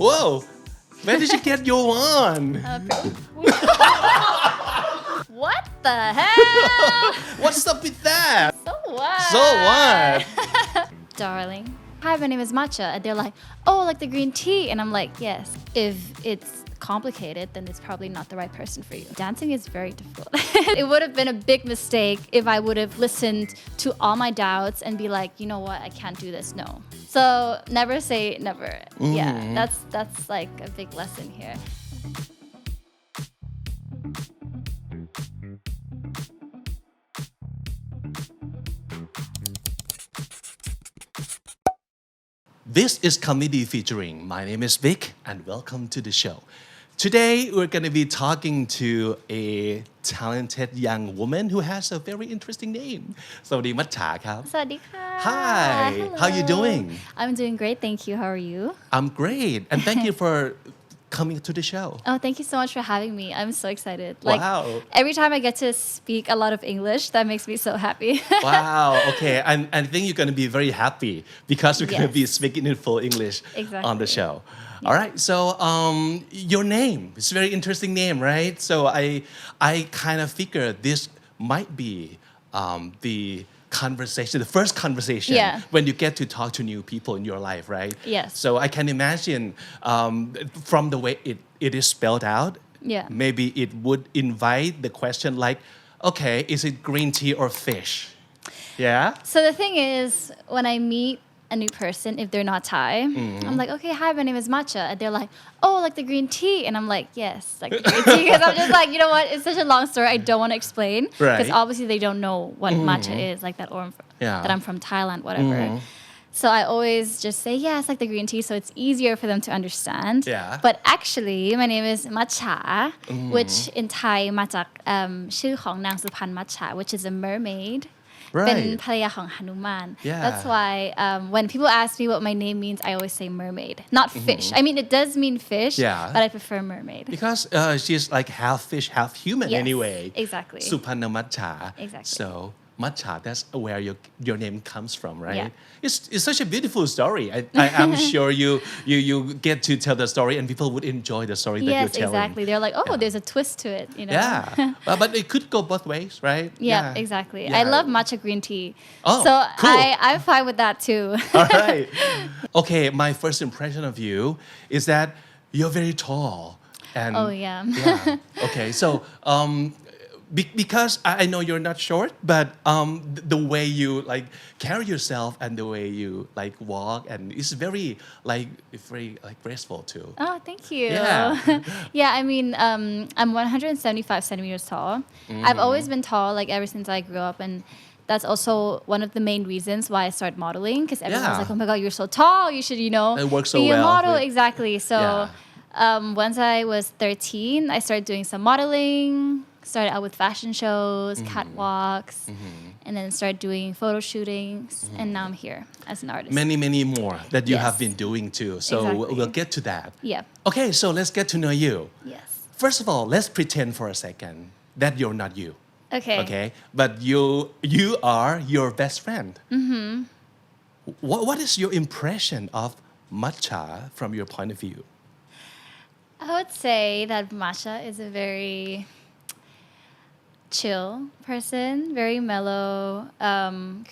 Whoa, where did you get your one? What the hell? What's up with that? So what? So what? Darling. Hi, my name is Matcha. And they're like, oh, like the green tea. And I'm like, yes. If it's complicated, then it's probably not the right person for you. Dancing is very difficult. It would have been a big mistake if I would have listened to all my doubts and be like, you know what, I can't do this. No. So never say never. Yeah, that's like a big lesson here. This is Comedy Featuring. My name is Vic and welcome to the show. Today we're going to be talking to a talented young woman who has a very interesting name. สวัสดีมัจฉาครับ สวัสดีค่ะ Hi, Hello. how you doing? I'm doing great, thank you. How are you? I'm great and thank you for coming to the show. Oh, thank you so much for having me. I'm so excited. Wow. Every time I get to speak a lot of English, that makes me so happy. Wow, okay. And I think you're going to be very happy because we're going to be Yes. speaking in full English on the Exactly. show. All right, so your name, it's a very interesting name, right? So I kind of figured this might be the conversation, the first conversation Yeah. when you get to talk to new people in your life, right? Yes. So I can imagine from the way it is spelled out, Yeah. maybe it would invite the question like, okay, is it green tea or fish? Yeah? So the thing is, when I meet a new person, if they're not Thai, I'm like, okay, hi, my name is Matcha. And they're like, oh, like the green tea. And I'm like, yes, like the green tea. Because I'm just like, you know what? It's such a long story. I don't want to explain. Because Right. obviously they don't know what matcha is, like that, or Yeah. that I'm from Thailand, whatever. So I always just say, yeah, it's like the green tea. So it's easier for them to understand. Yeah. But actually, my name is Matcha, which in Thai มาจากชื่อของนางสุพรรณมัจฉา which is a mermaid. เป็น Right. ภรรยาของหนุมาน Yeah. That's why when people ask me what my name means, I always say mermaid, not fish. I mean, it does mean fish, Yeah. but I prefer mermaid. Because she's like half fish, half human Yes, anyway. exactly. Supanna Matcha. Exactly. So Matcha, that's where your name comes from, right? Yeah. It's such a beautiful story. I'm sure you get to tell the story and people would enjoy the story that Yes, you're telling. exactly. They're like, oh, Yeah. there's a twist to it, you know? Yeah. But it could go both ways, right? Yeah, exactly. Yeah. I love matcha green tea. Oh, so cool. I'm fine with that too. All right. Okay, my first impression of you is that you're very tall. And Oh, yeah. yeah. Okay, so because I know you're not short, but the way you like carry yourself and the way you like walk and it's very like graceful too. Oh, thank you. Yeah. Yeah, I mean, I'm 175 centimeters tall. I've always been tall, like ever since I grew up, and that's also one of the main reasons why I started modeling. Because everyone's Yeah. like, "Oh my God, you're so tall. You should, It works so be a well model." with- Exactly. So, Yeah. once I was 13, I started doing some modeling. Started out with fashion shows, catwalks, and then started doing photo shootings, and now I'm here as an artist. Many more that you Yes. have been doing too. So Exactly. we'll get to that. Yeah. Okay, so let's get to know you. Yes. First of all, let's pretend for a second that you're not you. Okay. Okay, but you are your best friend. What is your impression of matcha from your point of view? I would say that Masha is a very chill person, very mellow,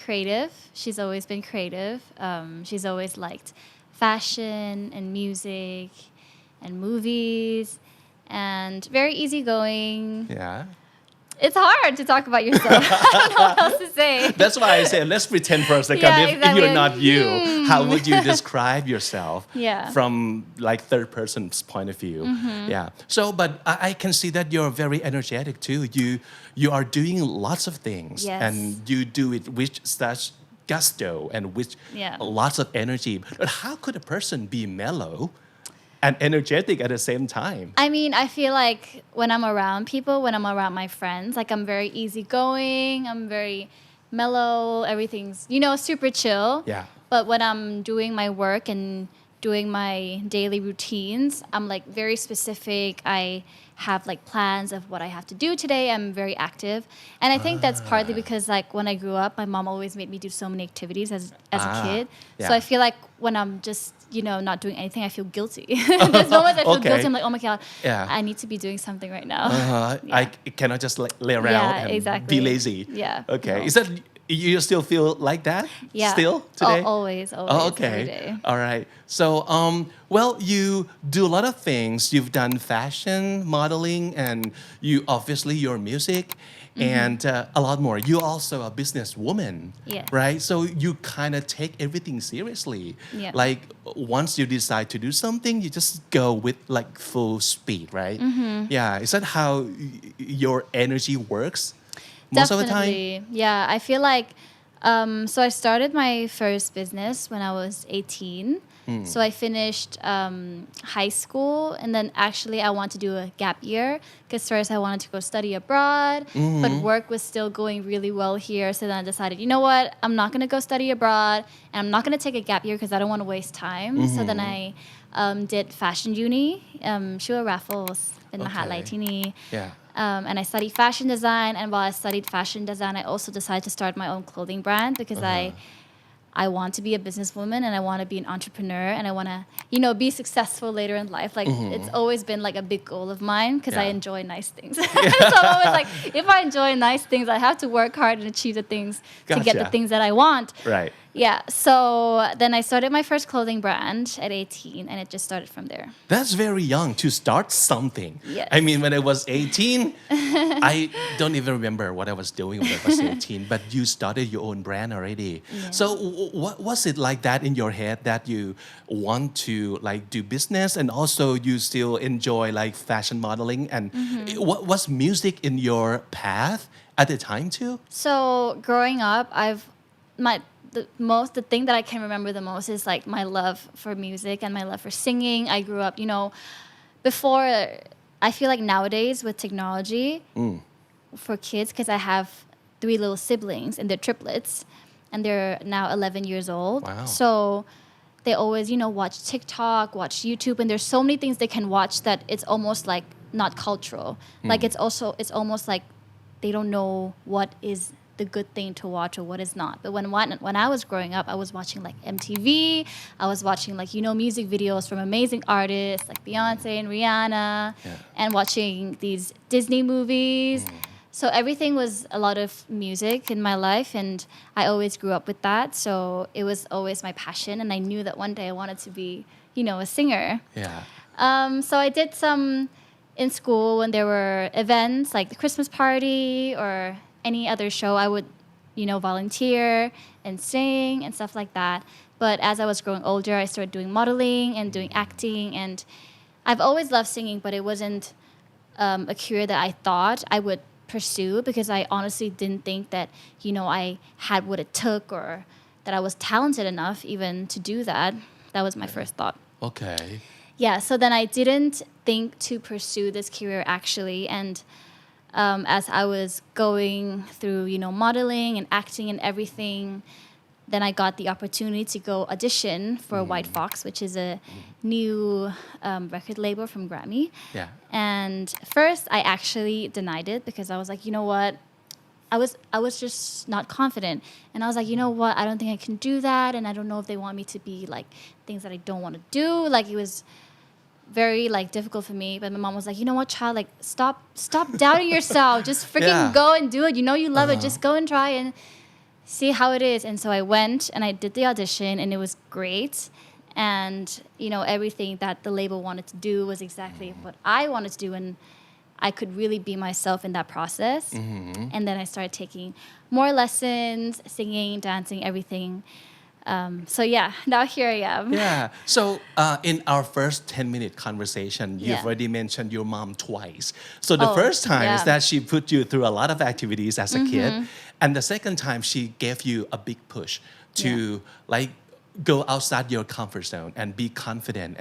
creative. She's always been creative. She's always liked fashion and music and movies and very easygoing. Yeah. It's hard to talk about yourself. I don't know what else to say. That's why I said let's pretend for a second. Yeah, If exactly. you're not you, how would you describe yourself Yeah. from like third person's point of view? Yeah. So, but I can see that you're very energetic too. You are doing lots of things, Yes. and you do it with such gusto and with Yeah. lots of energy. But how could a person be mellow and energetic at the same time? I mean, I feel like when I'm around people, when I'm around my friends, like I'm very easygoing, I'm very mellow, everything's, super chill. Yeah. But when I'm doing my work and doing my daily routines, I'm like very specific. I have like plans of what I have to do today. I'm very active. And I think that's partly because like when I grew up, my mom always made me do so many activities as a kid. Yeah. So I feel like when I'm just, not doing anything, I feel guilty. There's moments I feel guilty. I'm like, oh my God, I need to be doing something right now. I cannot just like lay around and be lazy. Yeah. Okay. No. Is that you still feel like that? Yeah. Still today? Always. Okay. Every day. All right. So, well, you do a lot of things. You've done fashion, modeling, and your music, and a lot more. You're also a businesswoman, right? So you kind of take everything seriously. Yeah. Like once you decide to do something, you just go with like full speed, right? Yeah. Is that how your energy works? Most of the time? Definitely. Yeah, I feel like, so I started my first business when I was 18. So I finished high school, and then actually I wanted to do a gap year because first I wanted to go study abroad, but work was still going really well here. So then I decided, you know what, I'm not going to go study abroad, and I'm not going to take a gap year because I don't want to waste time. So then I did fashion uni, ชื่อ Raffles เป็นมหาลัยที่นี่ and I studied fashion design, and while I studied fashion design, I also decided to start my own clothing brand because I want to be a businesswoman, and I want to be an entrepreneur, and I want to, be successful later in life. Like it's always been like a big goal of mine because I enjoy nice things. So I'm always like, if I enjoy nice things, I have to work hard and achieve the things to get the things that I want. Right. Yeah. So then I started my first clothing brand at 18, and it just started from there. That's very young to start something. Yes. I mean, when I was 18, I don't even remember what I was doing when I was 18, but you started your own brand already. Yeah. So what was it like that in your head that you want to like do business and also you still enjoy like fashion modeling, and what was music in your path at the time too? So growing up, the thing that I can remember the most is like my love for music and my love for singing. I grew up, before, I feel like nowadays with technology for kids, because I have 3 little siblings and they're triplets, and they're now 11 years old. Wow. So they always, watch TikTok, watch YouTube, and there's so many things they can watch that it's almost like not cultural. Like it's almost like they don't know what is the good thing to watch or what is not. But when I was growing up, I was watching like MTV. I was watching like music videos from amazing artists like Beyonce and Rihanna, and watching these Disney movies. So everything was a lot of music in my life, and I always grew up with that. So it was always my passion, and I knew that one day I wanted to be, a singer. Yeah. So I did some in school when there were events like the Christmas party or any other show. I would, volunteer and sing and stuff like that. But as I was growing older, I started doing modeling and doing acting, and I've always loved singing, but it wasn't a career that I thought I would pursue because I honestly didn't think that, I had what it took or that I was talented enough even to do that. That was my first thought. Okay. Yeah, so then I didn't think to pursue this career actually, and as I was going through, modeling and acting and everything, then I got the opportunity to go audition for White Fox, which is a new record label from Grammy. Yeah. And first, I actually denied it because I was like, you know what? I was just not confident. And I was like, you know what? I don't think I can do that. And I don't know if they want me to be like things that I don't want to do. Like it was very like difficult for me. But my mom was like, you know what, child? Like stop doubting yourself. Just freaking go and do it. You know you love it. Just go and try and see how it is. And so I went and I did the audition, and it was great. And, everything that the label wanted to do was exactly what I wanted to do. And I could really be myself in that process. And then I started taking more lessons, singing, dancing, everything. So yeah, now here I am. Yeah. So in our first 10-minute conversation, you've already mentioned your mom twice. So the first time is that she put you through a lot of activities as a kid. And the second time, she gave you a big push to like go outside your comfort zone and be confident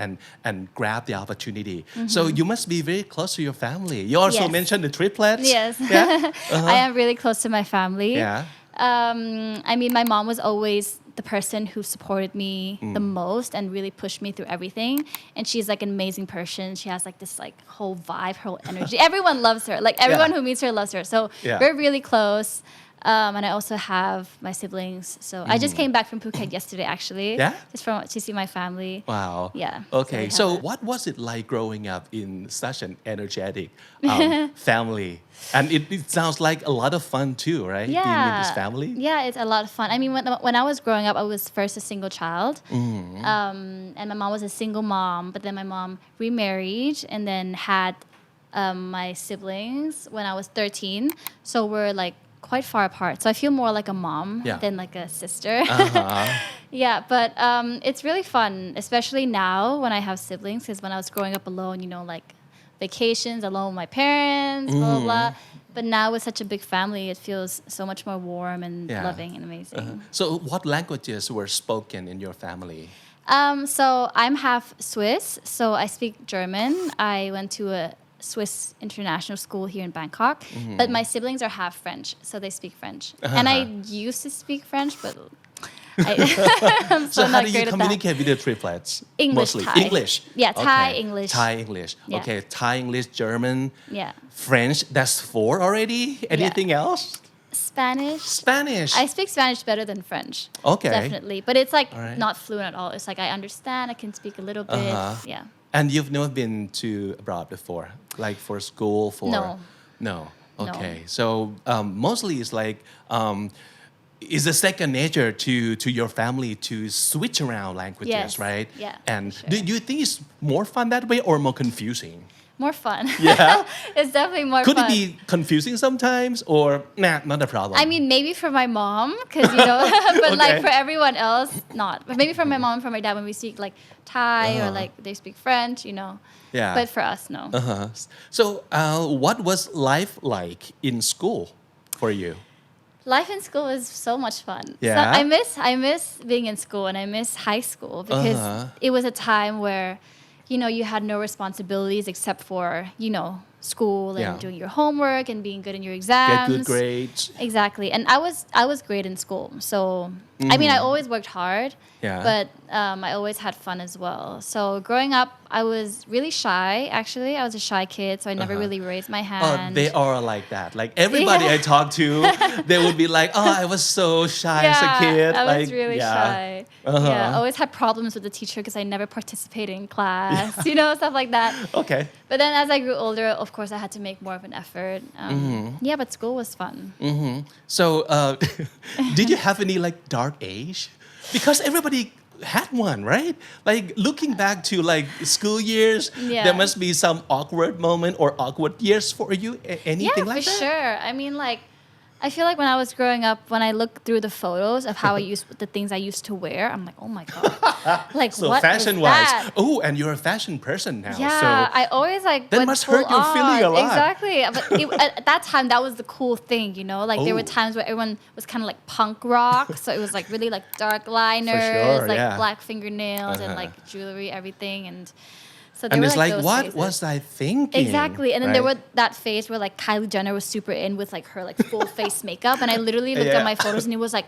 and grab the opportunity. So you must be very close to your family. You also mentioned the triplets. Yes. Yeah? I am really close to my family. Yeah. I mean, my mom was always the person who supported me the most and really pushed me through everything. And she's like an amazing person. She has like this like whole vibe, her whole energy. Everyone loves her. Like everyone who meets her loves her. So we're really close. And I also have my siblings. So I just came back from Phuket yesterday, actually. Yeah? Just to see my family. Wow. Yeah. Okay. So what was it like growing up in such an energetic family? And it sounds like a lot of fun too, right? Being in this family. Yeah, it's a lot of fun. I mean, when I was growing up, I was first a single child. And my mom was a single mom. But then my mom remarried and then had my siblings when I was 13. So we're like quite far apart. So I feel more like a mom than like a sister. Yeah, but it's really fun, especially now when I have siblings, because when I was growing up alone, you know, like vacations alone with my parents, blah, blah, blah. But now with such a big family, it feels so much more warm and loving and amazing. So what languages were spoken in your family? So I'm half Swiss, so I speak German. I went to a Swiss international school here in Bangkok, but my siblings are half French, so they speak French. And I used to speak French, but I'm So how not do you great at communicate with the triplets? English, Mostly Thai. English. Yeah, Thai, Okay. English. Thai English. Yeah. Okay, Thai English, German, Yeah. French. That's 4 already. Anything else? Spanish. Spanish. I speak Spanish better than French. Okay. Definitely. But it's like Alright. not fluent at all. It's like I understand, I can speak a little bit. Yeah. And you've never been to abroad before, like for school, for No. Okay, so mostly it's like it's a second nature to your family to switch around languages, Yes. right? Yeah, And for do sure. you think it's more fun that way or more confusing? More fun. Yeah? It's definitely more Could fun. it be confusing sometimes or not a problem? I mean, maybe for my mom, because, you know, but like Okay. for everyone else, not. But maybe for my mom and for my dad, when we speak like Thai or like they speak French, you know. Yeah. But for us, no. So what was life like in school for you? Life in school is so much fun. Yeah? So I miss being in school and I miss high school because it was a time where, you know, you had no responsibilities except for, you know, school and Yeah. doing your homework and being good in your exams. Get good grades. Exactly. And I was great in school. So, I mean, I always worked hard, Yeah. but I always had fun as well. So growing up, I was really shy, actually. I was a shy kid, so I never really raised my hand. Oh, they are like that. Like everybody I talk to, they would be like, "Oh, I was so shy as a kid." I was like, really shy. Yeah, I always had problems with the teacher because I never participated in class, you know, stuff like that. Okay. But then as I grew older, of course, I had to make more of an effort. Yeah, but school was fun. So, did you have any like dark age? Because everybody had one, right? Like looking back to like school years, Yeah. there must be some awkward moment or awkward years for you. Anything Yeah, like for that? sure. I mean, like, I feel like when I was growing up, when I look through the photos of how the things I used to wear, I'm like, oh my God. Like, So what fashion-wise, was that? oh, and you're a fashion person now. Yeah, So I always like that went must hurt your full feeling a on. lot. Exactly. But at that time, that was the cool thing, you know? Like, there were Oh. times where everyone was kind of like punk rock. So it was like really like dark liners, sure, like yeah. black fingernails and like jewelry, everything. And so there and were it's like, those what phases. was I thinking? Exactly. And then there right? were that phase where like Kylie Jenner was super in with like her like full face makeup. And I literally looked at Yeah. my photos and it was like,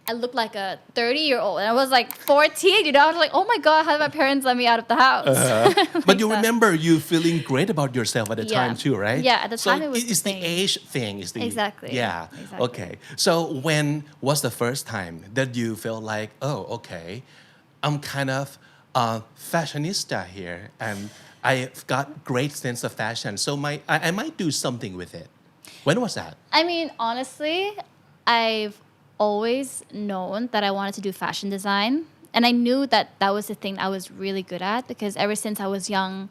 I looked like a 30-year-old. And I was like 14, you know? I was like, oh my God, how did my parents let me out of the house? But you that. remember you feeling great about yourself at the Yeah. time too, right? Yeah, at the time so it was it's the the thing. age thing. Is the Exactly. Yeah. Exactly. Okay. So when was the first time that you felt like, oh, okay, I'm kind of a fashionista here, and I've got great sense of fashion. So I might do something with it. When was that? I mean, honestly, I've always known that I wanted to do fashion design. And I knew that that was the thing I was really good at because ever since I was young,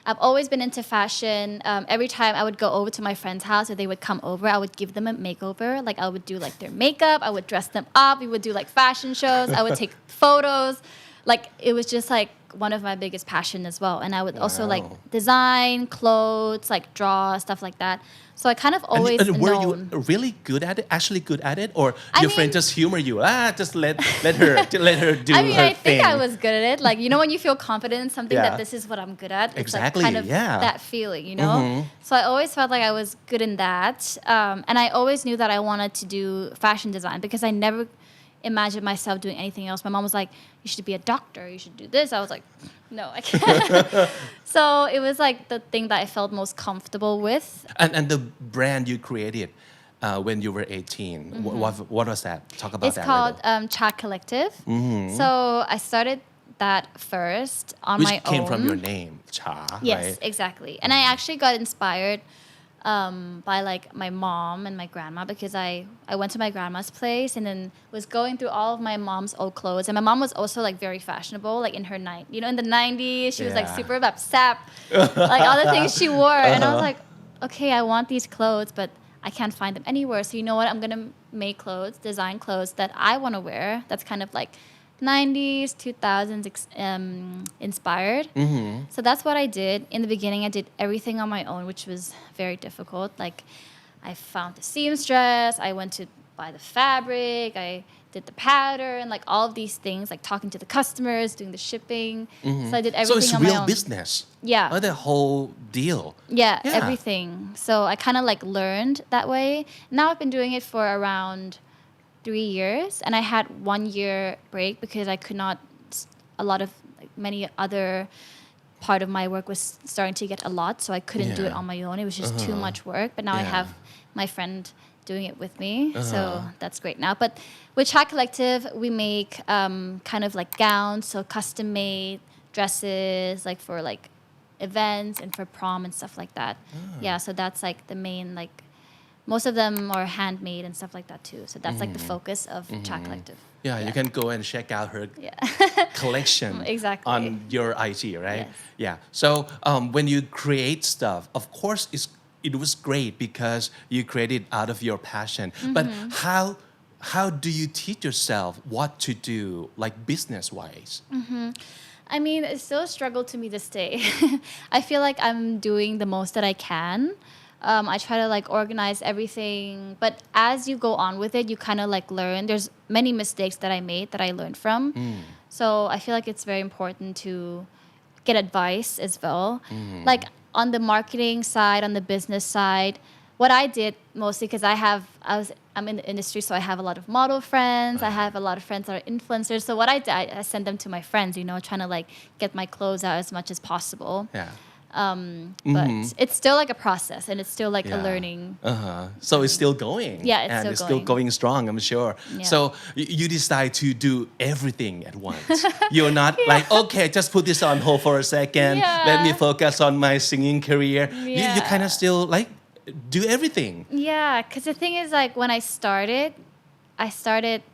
I've always been into fashion. Every time I would go over to my friend's house or they would come over, I would give them a makeover. Like I would do like their makeup, I would dress them up, we would do like fashion shows, I would take photos. Like it was just like one of my biggest passion as well. And I would also like Wow. design clothes, like draw, stuff like that. So I kind of always and were known. you really good at it? Actually good at it, or I your friend mean- just humor you? Just let her do I mean, her I think thing. I was good at it. Like, you know, when you feel confident in something Yeah. that this is what I'm good at, it's Exactly, like kind of yeah. that feeling, you know? So I always felt like I was good in that. And I always knew that I wanted to do fashion design because I never, imagine myself doing anything else. My mom was like, you should be a doctor, you should do this. I was like, no, I can't. So it was like the thing that I felt most comfortable with. And the brand you created when you were 18, what was that? Talk about It's that called a little. Cha Collective. So I started that first on Which my own. came from your name, Cha, Yes, right? exactly. And I actually got inspired by like my mom and my grandma because I went to my grandma's place and then was going through all of my mom's old clothes. And my mom was also like very fashionable, like in her in the 90s, she was like Yeah. super sap, like all the things she wore. And I was like, okay, I want these clothes, but I can't find them anywhere. So you know what? I'm going to make clothes, design clothes that I want to wear. That's kind of like 90s, 2000s inspired. So that's what I did. In the beginning, I did everything on my own, which was very difficult. Like, I found the seamstress, I went to buy the fabric, I did the pattern, like all of these things, like talking to the customers, doing the shipping. So I did everything So it's on my real own. business. Yeah. The whole deal. Yeah, Yeah. everything. So I kind of like learned that way. Now I've been doing it for around 3 years, and I had 1 year break because I could not. A lot of like, many other part of my work was starting to get a lot, so I couldn't do it Yeah. on my own. It was just too much work. But now I Yeah. have my friend doing it with me, so that's great now. But with Chat Collective, we make kind of like gowns, so custom made dresses, like for like events and for prom and stuff like that. Yeah, so that's like the main like. Most of them are handmade and stuff like that too. So that's like the focus of Chat Collective. Yeah, you can go and check out her collection Exactly. on your IG, right? Yes. Yeah. So when you create stuff, of course, it was great because you created out of your passion. But how do you teach yourself what to do, like business-wise? I mean, it's still a struggle to me this day. I feel like I'm doing the most that I can. I try to like organize everything, but as you go on with it, you kind of like learn. There's many mistakes that I made that I learned from. So I feel like it's very important to get advice as well. Like on the marketing side, on the business side, what I did mostly because I'm in the industry, so I have a lot of model friends. I have a lot of friends that are influencers. So what I did, I send them to my friends, trying to like get my clothes out as much as possible. Yeah. But it's still like a process and it's still like a learning. So it's still going. Yeah, it's and still it's going. still going strong, I'm sure. Yeah. So you decide to do everything at once. You're not like, okay, just put this on hold for a second. Yeah. Let me focus on my singing career. You Yeah. kind of still like do everything. Yeah, because the thing is like when I started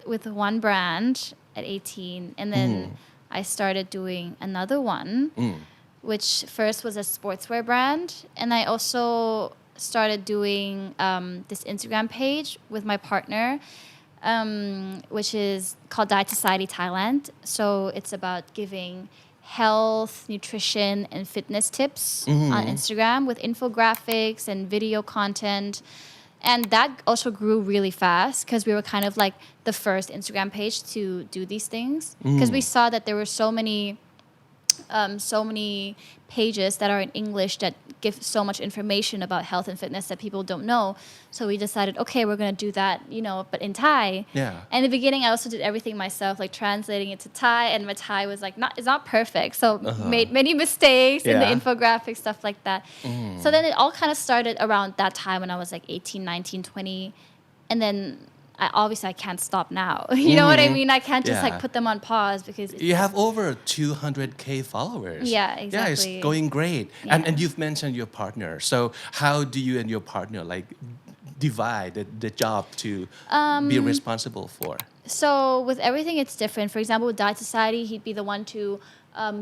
with one brand at 18 and then I started doing another one. Which first was a sportswear brand. And I also started doing this Instagram page with my partner, which is called Diet Society Thailand. So it's about giving health, nutrition, and fitness tips on Instagram with infographics and video content. And that also grew really fast because we were kind of like the first Instagram page to do these things. Because we saw that there were so many pages that are in English that give so much information about health and fitness that people don't know. So we decided, okay, we're going to do that, but in Thai. Yeah. And in the beginning, I also did everything myself, like translating it to Thai. And my Thai was like, it's not perfect. So made many mistakes in the Yeah. infographic, stuff like that. So then it all kind of started around that time when I was like 18, 19, 20. And then obviously I can't stop now. You know what I mean? I can't just like Yeah. put them on pause because You have over 200K followers. Yeah, Yeah, exactly. it's going great. Yeah. And you've mentioned your partner. So how do you and your partner like divide the job to be responsible for? So with everything, it's different. For example, with Diet Society, he'd be the one to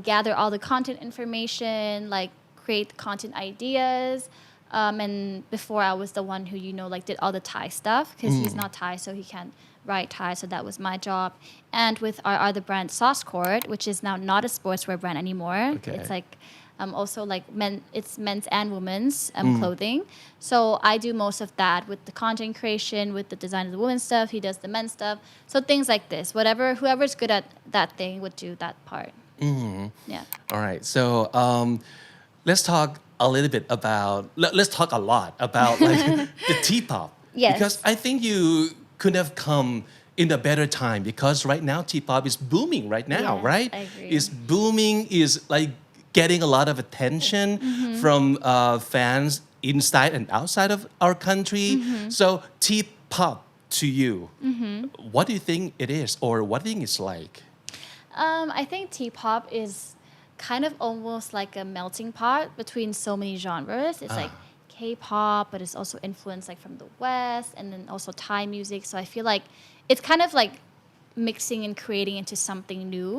gather all the content information, like create content ideas. And before I was the one who, like did all the Thai stuff because he's not Thai, so he can't write Thai. So that was my job. And with our other brand, Sauce Court, which is now not a sportswear brand anymore. Okay. It's like also like it's men's and women's clothing. So I do most of that with the content creation, with the design of the women's stuff. He does the men's stuff. So things like this, whoever's good at that thing would do that part. Yeah. All right. So let's talk a little bit about, let's talk a lot about like the T-pop. Yes. Because I think you could have come in a better time because right now T-pop is booming right now, Yes, right? I agree. It's booming, is like getting a lot of attention from fans inside and outside of our country. So T-pop to you, what do you think it is, or what do you think it's like? I think T-pop is kind of almost like a melting pot between so many genres. It's like K-pop, but it's also influenced like from the West, and then also Thai music. So I feel like it's kind of like mixing and creating into something new.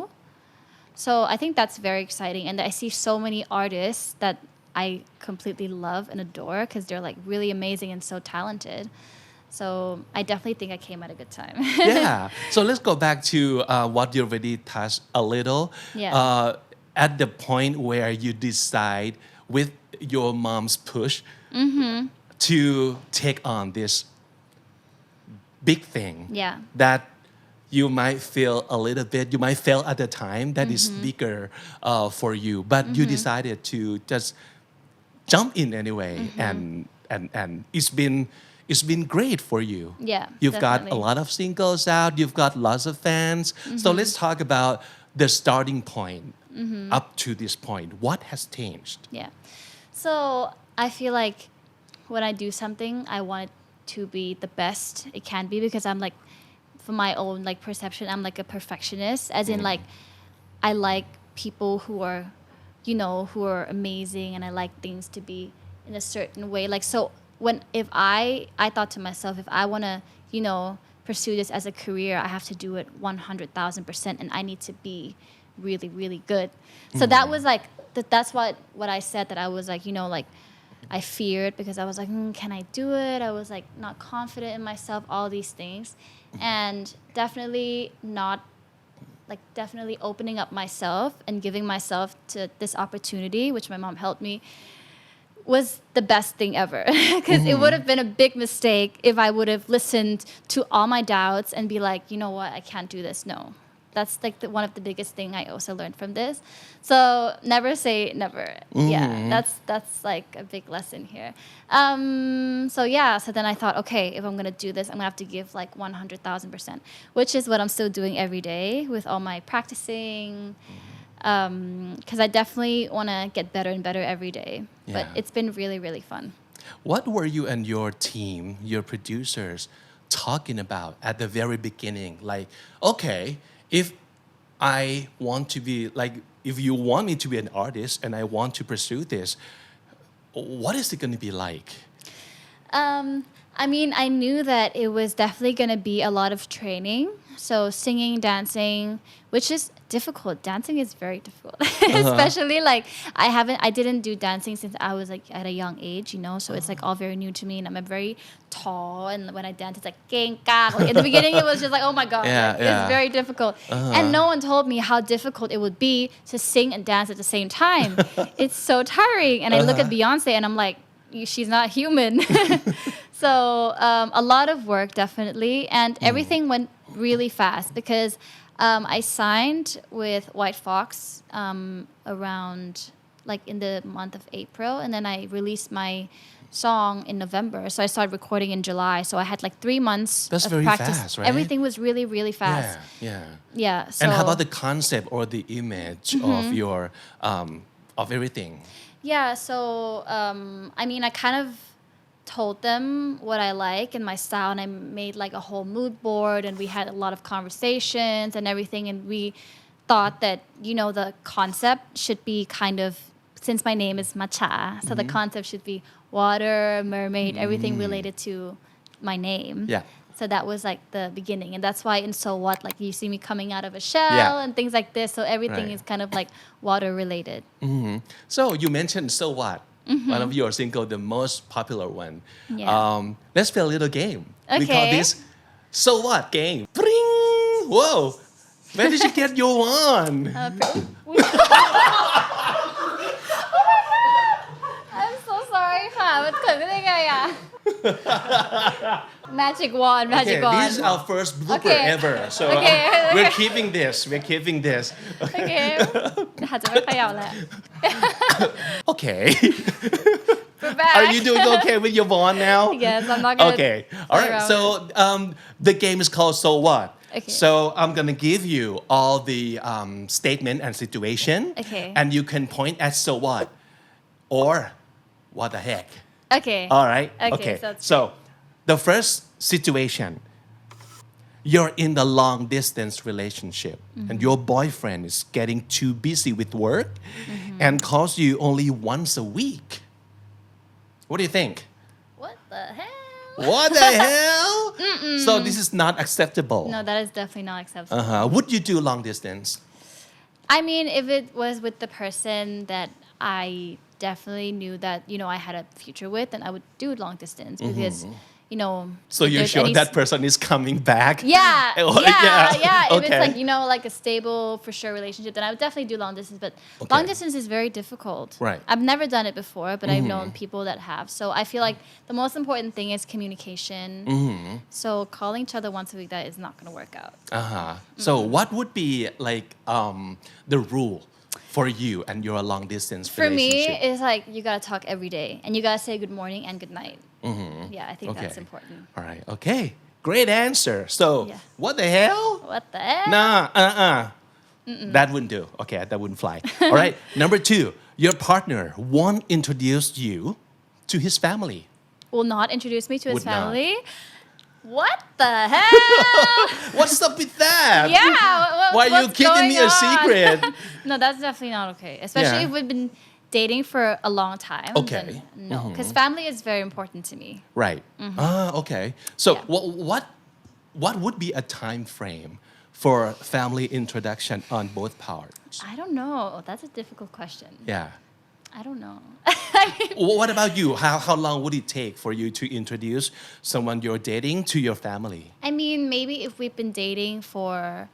So I think that's very exciting, and I see so many artists that I completely love and adore because they're like really amazing and so talented. So I definitely think I came at a good time. Yeah. So let's go back to what you already touched a little. Yeah. At the point where you decide with your mom's push to take on this big thing Yeah. that you might feel a little bit, you might feel at the time that is bigger for you, but you decided to just jump in anyway, and it's been great for you. Yeah, You've got a definitely. lot of singles out, you've got lots of fans. So let's talk about the starting point up to this point. What has changed? Yeah. So I feel like when I do something, I want it to be the best it can be because I'm like, for my own like perception, I'm like a perfectionist, as in like, I like people who are, you know, who are amazing, and I like things to be in a certain way. Like, so if I thought to myself, if I want to, you know, pursue this as a career, I have to do it 100,000%, and I need to be really, really good. So that was like, that's what I said, that I was like, you know, like, I feared because I was like, can I do it? I was like not confident in myself, all these things. And definitely opening up myself and giving myself to this opportunity, which my mom helped me, was the best thing ever. Because it would have been a big mistake if I would have listened to all my doubts and be like, you know what, I can't do this. No. That's like one of the biggest thing I also learned from this. So never say never. Yeah, that's like a big lesson here. So then I thought, okay, if I'm gonna do this, I'm gonna have to give like 100,000%, which is what I'm still doing every day with all my practicing. Because I definitely want to get better and better every day. But Yeah. it's been really, really fun. What were you and your team, your producers, talking about at the very beginning? Like, okay, if I want to be like, if you want me to be an artist and I want to pursue this, what is it going to be like? I mean, I knew that it was definitely going to be a lot of training. So singing, dancing, which is difficult. Dancing is very difficult. Especially like I didn't do dancing since I was like at a young age, you know, so it's like all very new to me, and I'm very tall, and when I dance it's like geng kak. Like in the beginning it was just like, oh my god, Yeah, like, it's yeah. very difficult. And no one told me how difficult it would be to sing and dance at the same time. It's so tiring, and I look at Beyonce and I'm like, she's not human. So a lot of work, definitely, and everything went really fast because I signed with White Fox around like in the month of April, and then I released my song in November. So I started recording in July. So I had like 3 months That's of very practice. fast, right? Everything was really, really fast. Yeah. So And how about the concept or the image of your of everything? Yeah, so I mean, I kind of told them what I like and my style, and I made like a whole mood board, and we had a lot of conversations and everything, and we thought that, you know, the concept should be kind of, since my name is Matcha, so the concept should be water, mermaid, everything related to my name. Yeah. So that was like the beginning, and that's why in So What, like you see me coming out of a shell and things like this, so everything Right. is kind of like water related. So you mentioned So What, one of your single, the most popular one. Yeah. Let's play a little game. We call Okay. this So What game. Bring! Whoa! Where did you get your one? I'm so sorry ค่ะมันเกิดขึ้นได้ไงอะ Magic wand Okay, magic this wand is our first blooper Okay. ever. So Okay. we're keeping this. We're keeping this. โอเคหาจะไม่เขย่าแล้ว Okay. back. Are you doing okay with your bond now? Yes, I'm not gonna. Okay. All play right. around So the game is called So What. Okay. So I'm gonna give you all the statement and situation. Okay. And you can point at so what or what the heck. Okay. All right. Okay, so it's So the first situation. You're in a long distance relationship and your boyfriend is getting too busy with work and calls you only once a week. What do you think? What the hell? What the hell? So this is not acceptable. No, that is definitely not acceptable. Would you do long distance? I mean, if it was with the person that I definitely knew that, I had a future with, then I would do long distance because, So if you're there's sure any that person is coming back? Yeah, Oh, yeah. If Okay. it's like, like a stable, for sure relationship, then I would definitely do long distance. But long distance is very difficult. Right. I've never done it before, but I've known people that have. So I feel like the most important thing is communication. So calling each other once a week, that is not going to work out. So what would be like the rule for you and your long distance For me, relationship? it's like you got to talk every day and you got to say good morning and good night. Yeah, I think that's important. All right. Okay. Great answer. So, Yeah. what the hell? What the heck? Nah. That wouldn't do. Okay, that wouldn't fly. All right. Number 2, your partner won't introduce you to his family. Will not introduce me to his Would not. family. What the hell? What's up with that? Yeah. Why are you what's keeping me going a on? secret? No, that's definitely not okay. Especially Yeah. if we've been dating for a long time. Okay. Then no, because family is very important to me. Right. Okay. So, Yeah. what would be a time frame for family introduction on both parts? I don't know. That's a difficult question. Yeah. I don't know. What about you? How long would it take for you to introduce someone you're dating to your family? I mean, maybe if we've been dating for.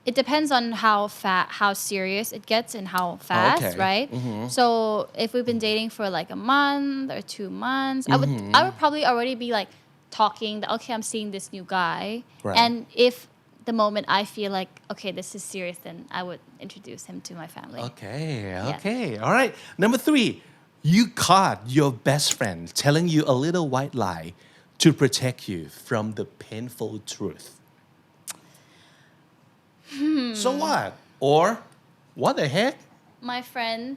It depends on how serious it gets and how fast, okay. right? So if we've been dating for like a month or 2 months, I would probably already be like talking that okay, I'm seeing this new guy, Right. and if the moment I feel like okay, this is serious, then I would introduce him to my family. Okay. All right. Number 3, you caught your best friend telling you a little white lie to protect you from the painful truth. So what? Or what the heck? My friend,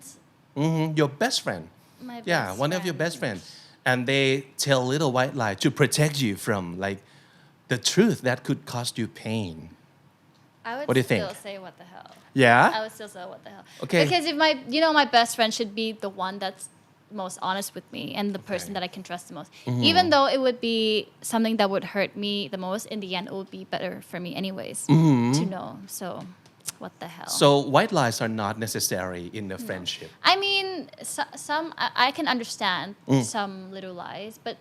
Your best friend. my Yeah, best one of your friend. best friends. And they tell a little white lie to protect you from like the truth that could cause you pain. I would What do you think? still say what the hell. Yeah? I would still say what the hell. Okay. Because if my best friend should be the one that's most honest with me and the person that I can trust the most. Even though it would be something that would hurt me the most, in the end it would be better for me anyways to know. So what the hell. So white lies are not necessary in a friendship. I mean, some I can understand some little lies, but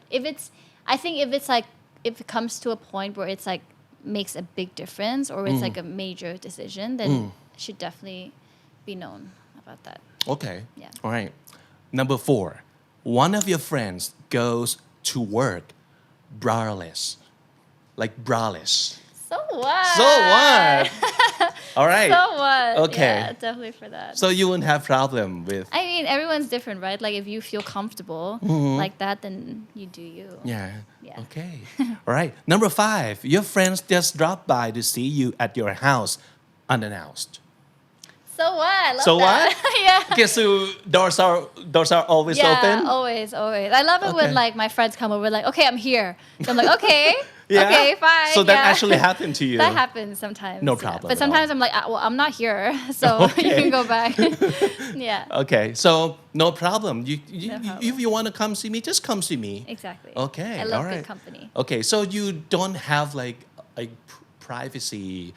I think if it comes to a point where it's like makes a big difference or it's like a major decision, then it should definitely be known about that. Okay. Yeah. All right. Number 4, one of your friends goes to work braless. Like braless. So what? So what? All right. So what? Okay. Yeah, definitely for that. So you wouldn't have problem with. I mean, everyone's different, right? Like if you feel comfortable like that, then you do you. Yeah. Yeah. Okay. All right. Number 5, your friends just drop by to see you at your house unannounced. So what? Love So that. Yeah. Okay, so doors are always Yeah, open. always. I love it when Okay. like my friends come over, like, okay, I'm here. So I'm like, okay, Yeah. okay, fine. So that yeah. actually happened to you. That happens sometimes. No yeah. problem But at sometimes all. I'm like, well, I'm not here, so you Okay. can go back. Yeah. Okay, so no problem. No problem. If you want to come see me, just come see me. Exactly. Okay, I love all right. good company. Okay, so you don't have like a privacy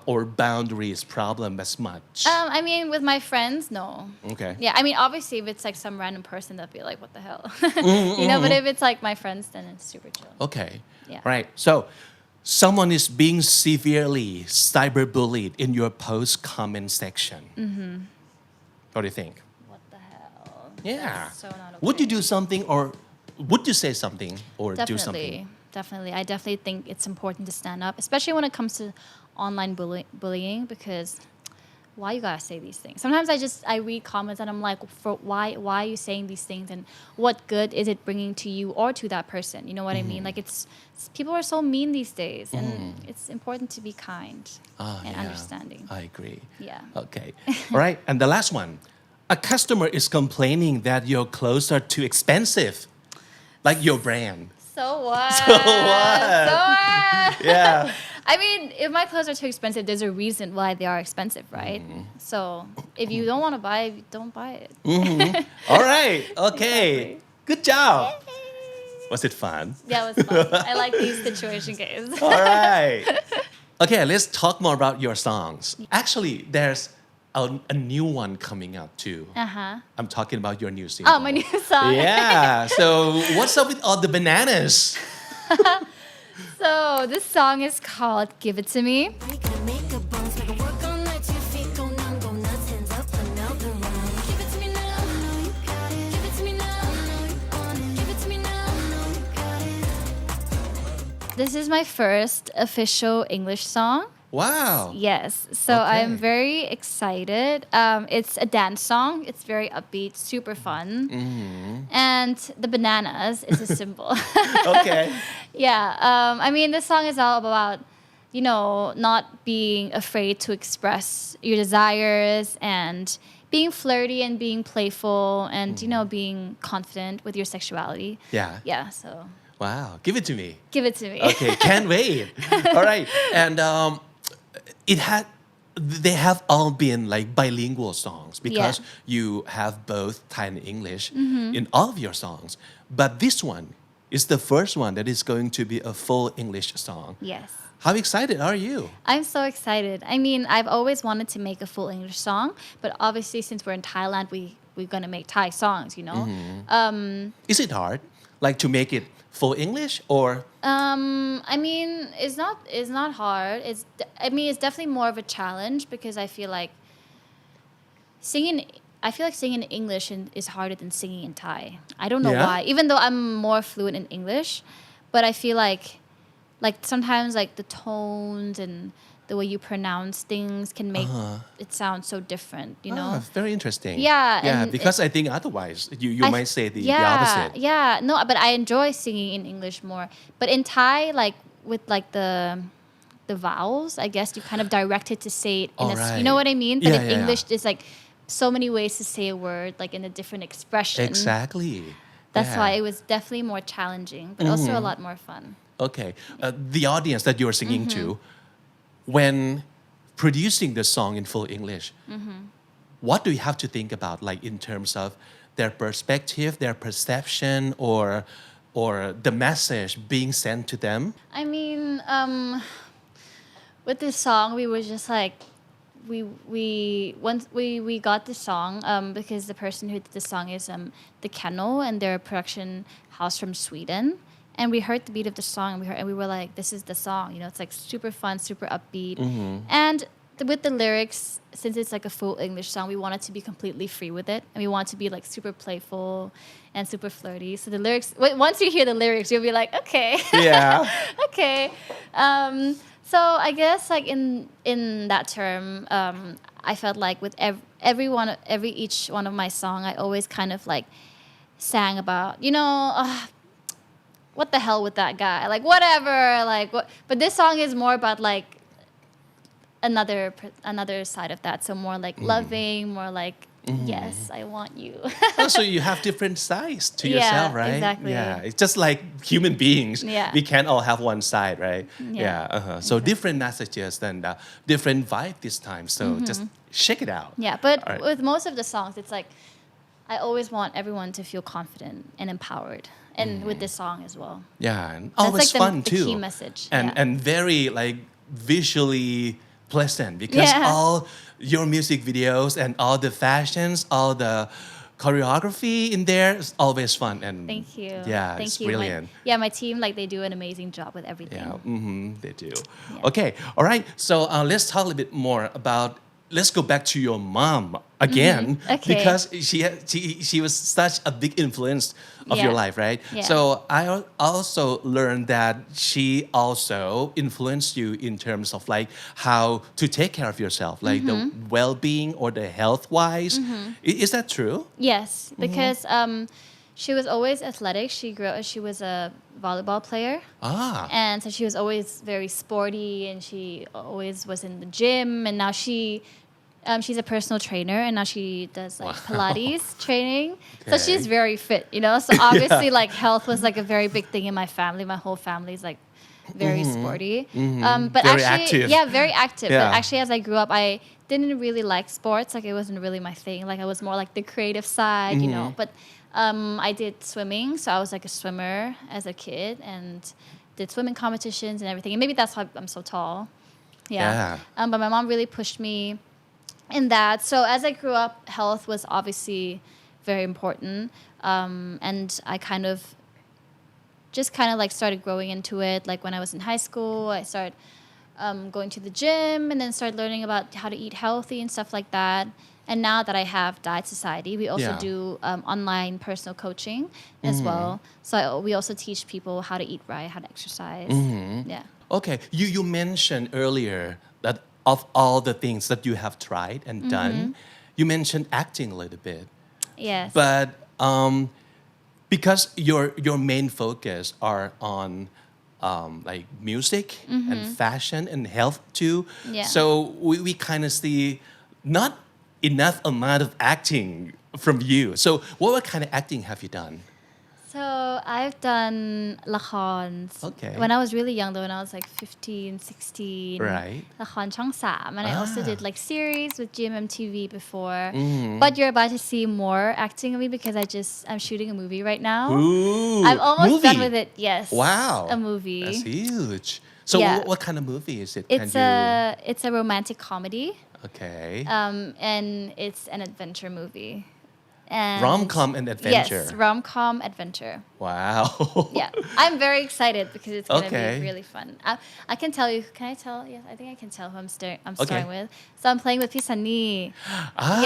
or boundaries problem as much. I mean, with my friends, no. Okay. Yeah, I mean, obviously, if it's like some random person, that'd be like, what the hell? But if it's like my friends, then it's super chill. Okay. Yeah. Right. So, someone is being severely cyberbullied in your post comment section. What do you think? What the hell? Yeah. That's so not okay. Would you do something or would you say something or do something? Definitely. I definitely think it's important to stand up, especially when it comes to online bullying, because why you gotta say these things? Sometimes I read comments and I'm like, for why are you saying these things, and what good is it bringing to you or to that person? You know what I mean? Like it's people are so mean these days, and it's important to be kind and understanding. I agree. Yeah. Okay. All right. And the last one. A customer is complaining that your clothes are too expensive, like your brand. So what? So what? So what? Yeah. I mean, if my clothes are too expensive, there's a reason why they are expensive, right? So if you don't want to buy it, don't buy it. All right. Okay. Exactly. Good job. Was it fun? Yeah, it was fun. I like these situation games. All right. Okay, let's talk more about your songs. Actually, there's a new one coming out too. I'm talking about your new single. Oh, my new song. Yeah. So what's up with all the bananas? So this song is called Give It To Me. This is my first official English song. Wow. Yes. So Okay. I'm very excited. It's a dance song. It's very upbeat, super fun. And the bananas is a symbol. Okay. Yeah. I mean, this song is all about, you know, not being afraid to express your desires and being flirty and being playful and, you know, being confident with your sexuality. Yeah. Yeah. So Wow. Give it to me. give it to me. Okay. Can't wait. All right. And they have all been like bilingual songs because you have both Thai and English in all of your songs. But this one is the first one that is going to be a full English song. Yes. How excited are you? I'm so excited. I mean, I've always wanted to make a full English song, but obviously since we're in Thailand, we're gonna make Thai songs, you know. Is it hard, like to make it full English or? I mean, it's not hard. It's definitely more of a challenge because I feel like singing in English is harder than singing in Thai. I don't know Yeah? why. Even though I'm more fluent in English, but I feel like sometimes like the tones and the way you pronounce things can make it sound so different, you know? Very interesting. Yeah, Yeah, and because I think otherwise you might say the opposite. Yeah, no, but I enjoy singing in English more. But in Thai, like with like the vowels, I guess you kind of directed to say it in you know what I mean? But in English, there's like so many ways to say a word, like in a different expression. Exactly. That's why it was definitely more challenging, but also a lot more fun. Okay. The audience that you're singing to, when producing the song in full English, what do you have to think about, like in terms of their perspective, their perception, or the message being sent to them? I mean, with this song, we were just like, once we got this song because the person who did the song is the Kennel, and they're a production house from Sweden. And we heard the beat of the song, and we were like, this is the song. You know, it's like super fun, super upbeat. And with the lyrics, since it's like a full English song, we wanted to be completely free with it. And we want to be like super playful and super flirty. So the lyrics, once you hear the lyrics, you'll be like, okay. Yeah. Okay. So I guess like in that term, I felt like with each one of my song, I always kind of like sang about, you know, what the hell with that guy? Like whatever, like what? But this song is more about like another side of that. So more like loving, more like yes, I want you. So you have different sides to yourself, right? Exactly. Yeah, it's just like human beings. Yeah. We can't all have one side, right? Yeah. So different messages and different vibe this time. So just check it out. Yeah, but All right. with most of the songs, it's like I always want everyone to feel confident and empowered, and with this song as well. Yeah, and always like fun the too. key message, And very like visually pleasant because all your music videos and all the fashions, all the choreography in there is always fun and Thank you. Yeah, Thank it's you. brilliant. My team, like they do an amazing job with everything. Yeah, they do. Okay, all right. So let's talk a little bit more about let's go back to your mom again Okay. because she was such a big influence of your life, right? Yeah. So I also learned that she also influenced you in terms of like how to take care of yourself, like the well-being or the health-wise. Is that true? Yes, because she was always athletic. She was a volleyball player. And so she was always very sporty and she always was in the gym and now she's a personal trainer and now she does like Pilates training. So she's very fit, you know? So obviously like health was like a very big thing in my family. My whole family is like very sporty. But Very actually, active. yeah, very active. Yeah. But actually as I grew up, I didn't really like sports. Like it wasn't really my thing. Like I was more like the creative side, you know? But I did swimming. So I was like a swimmer as a kid and did swimming competitions and everything. And maybe that's why I'm so tall. Yeah. But my mom really pushed me in that. So as I grew up, health was obviously very important. And I kind of like started growing into it. Like when I was in high school, I started going to the gym and then started learning about how to eat healthy and stuff like that. And now that I have Diet Society, we also do online personal coaching as well. So we also teach people how to eat right, how to exercise. Yeah. Okay, you mentioned earlier that of all the things that you have tried and done, you mentioned acting a little bit. Yes. But because your main focus are on like music and fashion and health too, so we kind of see not enough amount of acting from you. So what kind of acting have you done? So I've done ละคร Okay. When I was really young though, when I was like 15, 16. Right. ละครช่อง 3 and I also did like series with GMMTV before. But you're about to see more acting of me because I'm shooting a movie right now. Ooh, I'm almost movie. done with it. Yes. Wow. A movie. That's huge. So what kind of movie is it? It's a romantic comedy. Okay. And it's an adventure movie. And Rom-com and adventure. Yes, rom-com adventure. Wow. Yeah, I'm very excited because it's going to Okay. be really fun. I can tell you. Can I tell? Yes, I think I can tell who I'm starring with. So I'm playing with P. Sunny.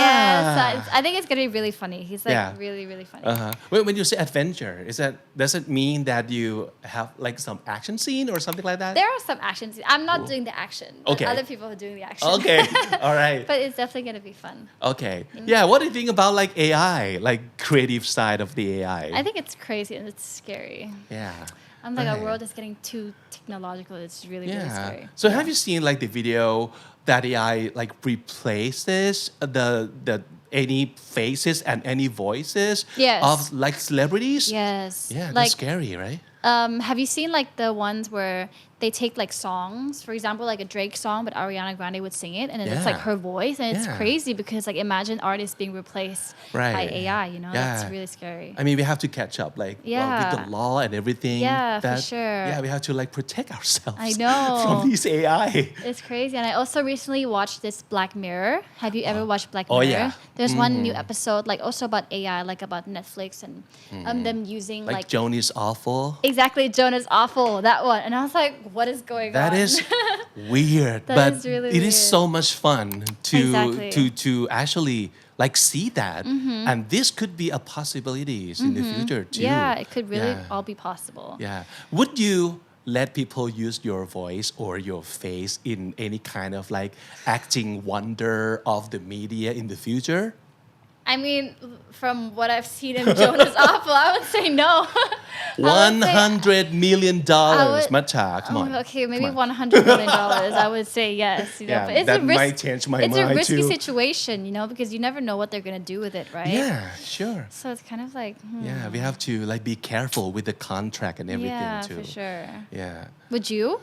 Yes, I think it's going to be really funny. He's like really, really funny. When you say adventure, does it mean that you have like some action scene or something like that? There are some action scenes. I'm not doing the action. But Okay. Other people are doing the action. Okay. All right. But it's definitely going to be fun. Okay. Yeah. What do you think about like AI, like creative side of the AI? I think it's crazy and it's scary. Yeah. I'm like, our Right. world is getting too technological. It's really, really scary. So have you seen like the video that AI like replaces the any faces and any voices Yes. of like celebrities? Yes. Yeah, that's Like, scary, right? have you seen like the ones where they take like songs, for example, like a Drake song, but Ariana Grande would sing it, and then it's like her voice, and it's crazy because like imagine artists being replaced by AI. You know, that's really scary. I mean, we have to catch up, like with the law and everything. Yeah, for sure. Yeah, we have to like protect ourselves. I know. From these AI. It's crazy. And I also recently watched this Black Mirror. Have you ever watched Black Oh, Mirror? yeah. There's one new episode, like also about AI, like about Netflix and them using Like Joan is awful. Exactly, Jonah's awful, that one. And I was like, what is going on? That is weird, That but is really it is weird. so much fun Exactly. to actually like see that, and this could be a possibilities in the future too. Yeah, it could really Yeah. all be possible. Yeah. Would you let people use your voice or your face in any kind of like acting wonder of the media in the future? I mean, from what I've seen in Jonah's awful, I would say no. $100 million, Matcha. Come on. Okay, maybe Come on. $100 million. I would say yes. You know, Yeah, but it's that a risk, might change my it's a mind risky too. situation, you know, because you never know what they're gonna do with it, right? Yeah, sure. So it's kind of like, Yeah, we have to like be careful with the contract and everything yeah, too. for sure. Yeah. Would you?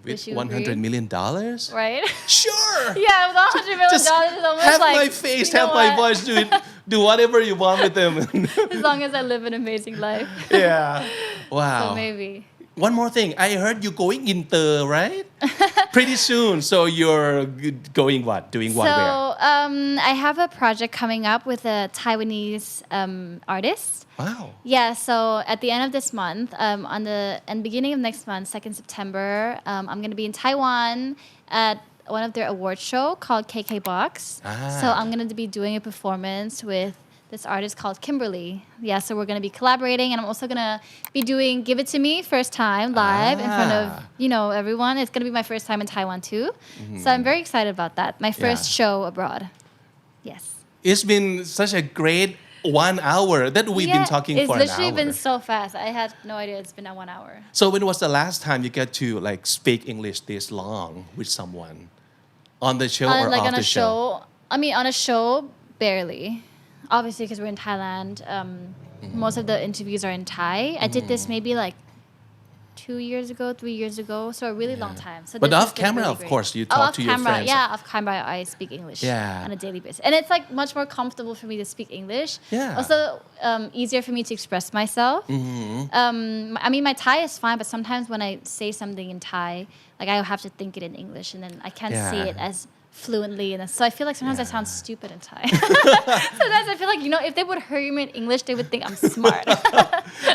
With you $100 agree? million? Right? Sure. Yeah, with $100 million, Just it's almost have like my face, you know have my what? voice, do whatever you want with them. As long as I live an amazing life. Yeah. Wow. So maybe. One more thing. I heard you going inter, right? Pretty soon. So you're going what? Doing what? So Where? I have a project coming up with a Taiwanese artist. Wow. Yeah, so at the end of this month, and beginning of next month, 2nd September, I'm going to be in Taiwan at one of their award show called KK Box. So I'm going to be doing a performance with this artist called Kimberly. Yeah, so we're going to be collaborating, and I'm also going to be doing Give It To Me first time live in front of, everyone. It's going to be my first time in Taiwan too. So I'm very excited about that. My first show abroad. Yes. It's been such a great 1 hour that we've been talking for an hour. It's literally been so fast. I had no idea it's been 1 hour. So when was the last time you get to like speak English this long with someone? On the show or off the show? I mean, on a show, barely. Obviously, because we're in Thailand, most of the interviews are in Thai. I did this maybe like 2 years ago, 3 years ago, so a really long time. So but off camera, really of course, you talk to your friends. Yeah, off camera, I speak English on a daily basis. And it's like much more comfortable for me to speak English. Yeah. Also, easier for me to express myself. I mean, my Thai is fine, but sometimes when I say something in Thai, like I have to think it in English, and then I can't say it as fluently, and so I feel like sometimes I sound stupid in Thai. Sometimes I feel like if they would hear me in English, they would think I'm smart.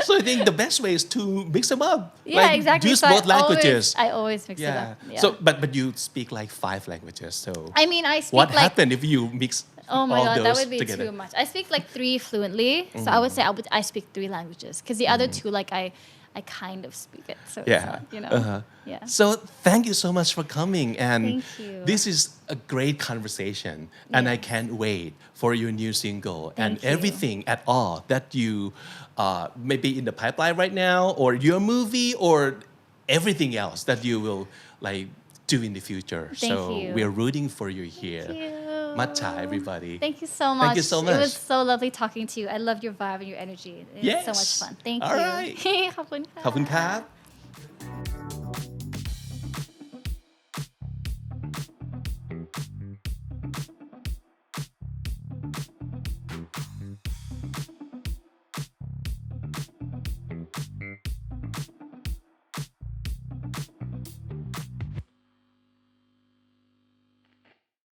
So I think the best way is to mix them up. Yeah, like, exactly. Use so both languages. I always mix it up. Yeah. So, but you speak like 5 languages. So I mean, I speak what like. happened if you mix? Oh my all god, those that would be together? too much. I speak like 3 fluently, so I would say I speak 3 languages because the other 2 like I kind of speak it. So it's not, yeah. So thank you so much for coming, and Thank you. this is a great conversation, and I can't wait for your new single and you. everything at all that you maybe in the pipeline right now, or your movie, or everything else that you will like do in the future. Thank so you. we're rooting for you here. Thank you. Matcha, everybody. Thank you so much. Thank you so much. It was so lovely talking to you. I love your vibe and your energy. It was so much fun. Thank All you. right. ขอบคุณค่ะ ขอบคุณครับ